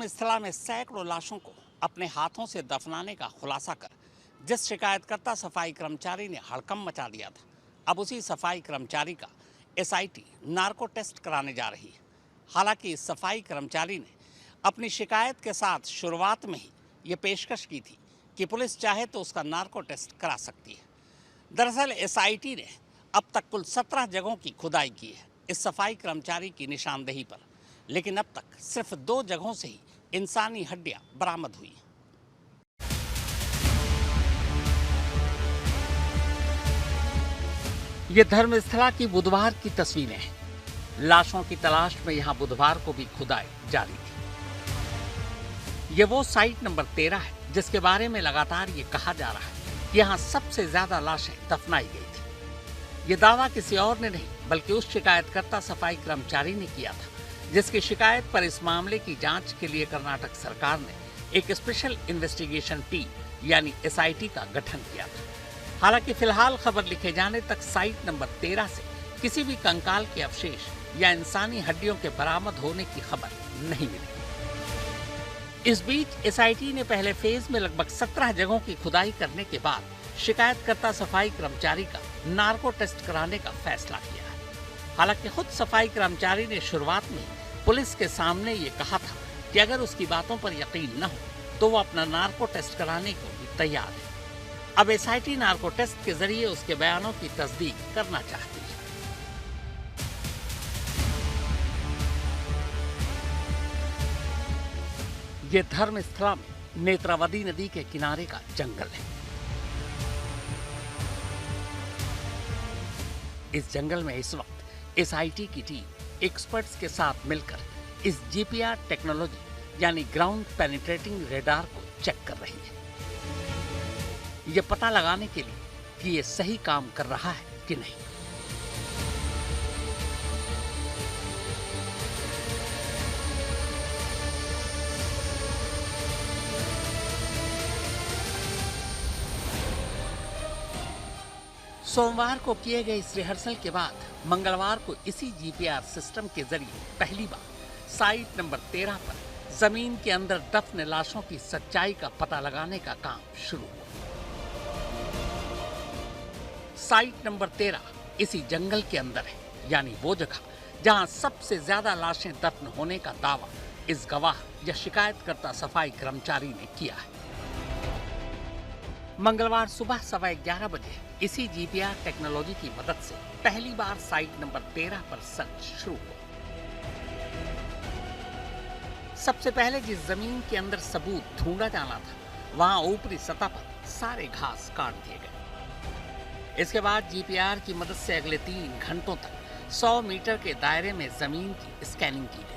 धर्मस्थला में सैकड़ों लाशों को अपने हाथों से दफनाने का खुलासा कर जिस शिकायतकर्ता सफाई कर्मचारी ने हड़कंप मचा दिया था, अब उसी सफाई कर्मचारी का एसआईटी नार्को टेस्ट कराने जा रही है। हालांकि इस सफाई कर्मचारी ने अपनी शिकायत के साथ शुरुआत में ही ये पेशकश की थी कि पुलिस चाहे तो उसका नार्को टेस्ट करा सकती है। दरअसल एसआईटी ने अब तक कुल 17 जगहों की खुदाई की है इस सफाई कर्मचारी की निशानदेही पर, लेकिन अब तक सिर्फ 2 जगहों से ही इंसानी हड्डियां बरामद हुई। ये धर्मस्थला की बुधवार की तस्वीरें हैं। लाशों की तलाश में यहां बुधवार को भी खुदाई जारी थी। ये वो साइट नंबर 13 है जिसके बारे में लगातार ये कहा जा रहा है कि यहां सबसे ज्यादा लाशें दफनाई गई थी। ये दावा किसी और ने नहीं बल्कि उस शिकायतकर्ता सफाई कर्मचारी ने किया था जिसकी शिकायत पर इस मामले की जांच के लिए कर्नाटक सरकार ने एक स्पेशल इन्वेस्टिगेशन टीम यानी एसआईटी का गठन किया था। हालांकि फिलहाल खबर लिखे जाने तक साइट नंबर 13 से किसी भी कंकाल के अवशेष या इंसानी हड्डियों के बरामद होने की खबर नहीं मिली। इस बीच एसआईटी ने पहले फेज में लगभग 17 जगहों की खुदाई करने के बाद शिकायतकर्ता सफाई कर्मचारी का नार्को टेस्ट कराने का फैसला किया है। हालांकि खुद सफाई कर्मचारी ने शुरुआत में पुलिस के सामने ये कहा था कि अगर उसकी बातों पर यकीन न हो तो वो अपना नार्को टेस्ट कराने को भी तैयार है। अब एसआईटी नार्को टेस्ट के जरिए उसके बयानों की तस्दीक करना चाहती है। ये धर्मस्थला में नेत्रावती नदी के किनारे का जंगल है। इस जंगल में इस वक्त एसआईटी की टीम एक्सपर्ट्स के साथ मिलकर इस जीपीआर टेक्नोलॉजी यानी ग्राउंड पेनिट्रेटिंग रेडार को चेक कर रही है, ये पता लगाने के लिए कि ये सही काम कर रहा है कि नहीं। सोमवार को किए गए इस रिहर्सल के बाद मंगलवार को इसी जीपीआर सिस्टम के जरिए पहली बार साइट नंबर 13 पर जमीन के अंदर दफन लाशों की सच्चाई का पता लगाने का काम शुरू हुआ। साइट नंबर 13 इसी जंगल के अंदर है, यानी वो जगह जहां सबसे ज्यादा लाशें दफन होने का दावा इस गवाह या शिकायतकर्ता सफाई कर्मचारी ने किया है। मंगलवार सुबह 11:15 बजे इसी जीपीआर टेक्नोलॉजी की मदद से पहली बार साइट नंबर 13 पर सर्च शुरू हुआ। सबसे पहले जिस जमीन के अंदर सबूत ढूंढा जाना था वहां ऊपरी सतह पर सारे घास काट दिए गए। इसके बाद जीपीआर की मदद से अगले 3 घंटों तक 100 मीटर के दायरे में जमीन की स्कैनिंग की गई।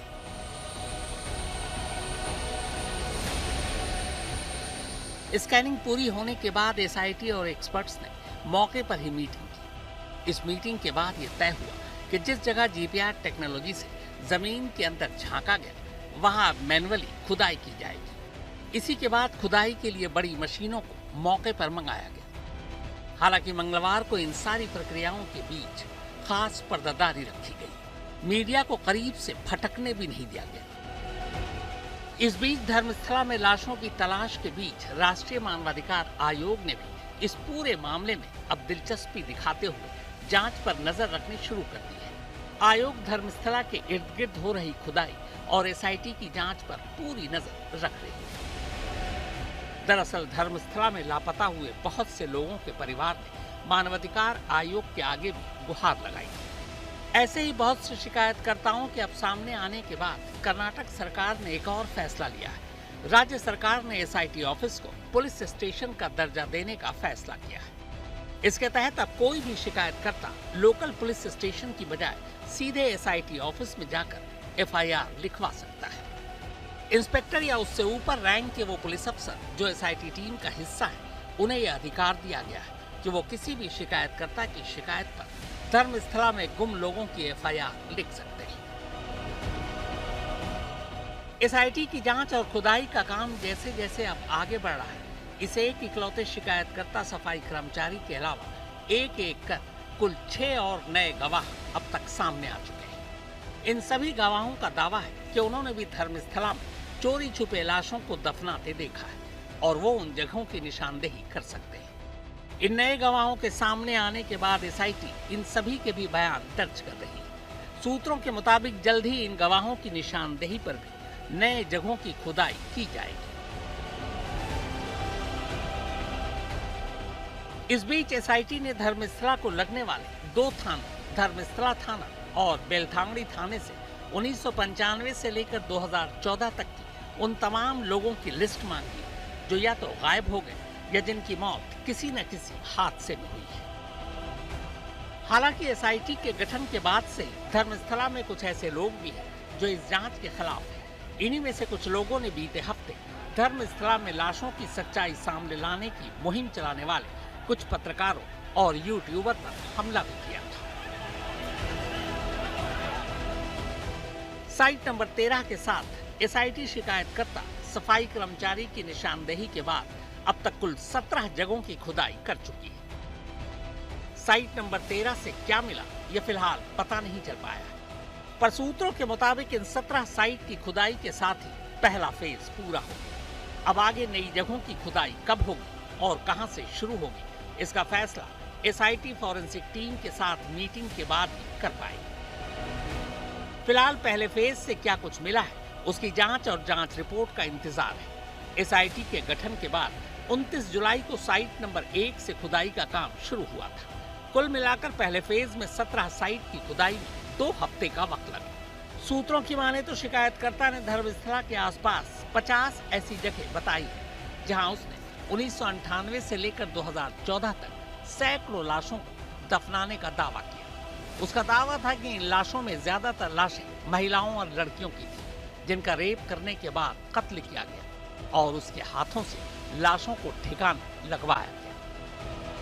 स्कैनिंग पूरी होने के बाद एसआईटी और एक्सपर्ट्स ने मौके पर ही मीटिंग की। इस मीटिंग के बाद यह तय हुआ कि जिस जगह जीपीआर टेक्नोलॉजी से जमीन के अंदर झांका गया वहां मैन्युअली खुदाई की जाएगी। इसी के बाद खुदाई के लिए बड़ी मशीनों को मौके पर मंगाया गया। हालांकि मंगलवार को इन सारी प्रक्रियाओं के बीच खास पर्दादारी रखी गई। मीडिया को करीब से फटकने भी नहीं दिया गया। इस बीच धर्मस्थला में लाशों की तलाश के बीच राष्ट्रीय मानवाधिकार आयोग ने भी इस पूरे मामले में अब दिलचस्पी दिखाते हुए जांच पर नजर रखनी शुरू कर दी है। आयोग धर्मस्थला के इर्द गिर्द हो रही खुदाई और एसआईटी की जांच पर पूरी नजर रख रही है। दरअसल धर्मस्थला में लापता हुए बहुत से लोगों के परिवार ने मानवाधिकार आयोग के आगे भी गुहार लगाई। ऐसे ही बहुत से शिकायतकर्ताओं के अब सामने आने के बाद कर्नाटक सरकार ने एक और फैसला लिया है। राज्य सरकार ने एसआईटी ऑफिस को पुलिस स्टेशन का दर्जा देने का फैसला किया है। इसके तहत अब कोई भी शिकायतकर्ता लोकल पुलिस स्टेशन की बजाय सीधे एसआईटी ऑफिस में जाकर एफआईआर लिखवा सकता है। इंस्पेक्टर या उससे ऊपर रैंक के वो पुलिस अफसर जो एसआईटी टीम का हिस्सा है, उन्हें यह अधिकार दिया गया है कि वो किसी भी शिकायतकर्ता की शिकायत पर धर्मस्थला में गुम लोगों की एफआईआर लिख सकते हैं। एसआईटी की जांच और खुदाई का काम जैसे जैसे अब आगे बढ़ रहा है, इसे एक इकलौते शिकायतकर्ता सफाई कर्मचारी के अलावा एक एक कर कुल 6 और नए गवाह अब तक सामने आ चुके हैं। इन सभी गवाहों का दावा है कि उन्होंने भी धर्मस्थला में चोरी छुपे लाशों को दफनाते देखा है और वो उन जगहों की निशानदेही कर सकते हैं। इन नए गवाहों के सामने आने के बाद एसआईटी इन सभी के भी बयान दर्ज कर रही है। सूत्रों के मुताबिक जल्द ही इन गवाहों की निशानदेही पर भी नए जगहों की खुदाई की जाएगी। इस बीच एसआईटी ने धर्मस्थला को लगने वाले 2 थानों धर्मस्थला थाना और बेलथांगड़ी थाने से 1995 से लेकर 2014 तक की उन तमाम लोगों की लिस्ट मांगी जो या तो गायब हो गए या जिनकी मौत किसी न किसी हादसे में हुई है। हालांकि एसआईटी के गठन के बाद से धर्मस्थला में कुछ ऐसे लोग भी हैं जो इस जांच के खिलाफ हैं। इन्हीं में से कुछ लोगों ने बीते हफ्ते धर्मस्थला में लाशों की सच्चाई सामने लाने की मुहिम चलाने वाले कुछ पत्रकारों और यूट्यूबर पर हमला भी किया था। साइट नंबर 13 के साथ एसआईटी शिकायतकर्ता सफाई कर्मचारी की निशानदेही के बाद अब तक कुल 17 जगहों की खुदाई कर चुकी है। साइट नंबर 13 से क्या मिला यह फिलहाल पता नहीं चल पाया है, पर सूत्रों के मुताबिक इन 17 साइट की खुदाई के साथ ही पहला फेज पूरा हो गया। अब आगे नई जगहों की खुदाई कब होगी और कहां से शुरू होगी, इसका फैसला एसआईटी फॉरेंसिक टीम के साथ मीटिंग के बाद ही कर पाएगी। फिलहाल पहले फेज से क्या कुछ मिला है उसकी जांच और जांच रिपोर्ट का इंतजार है। एसआईटी के गठन के बाद 29 जुलाई को साइट नंबर 1 से खुदाई का काम शुरू हुआ था। कुल मिलाकर पहले फेज में 17 साइट की खुदाई में 2 हफ्ते का वक्त लगा। सूत्रों की माने तो शिकायतकर्ता ने धर्मस्थला के आसपास 50 ऐसी जगह बताई है जहां उसने 1998 से लेकर 2014 तक सैकड़ों लाशों को दफनाने का दावा किया। उसका दावा था कि इन लाशों में ज्यादातर लाशें महिलाओं और लड़कियों की थी जिनका रेप करने के बाद कत्ल किया गया और उसके हाथों से लाशों को ठिकाना लगवाया गया।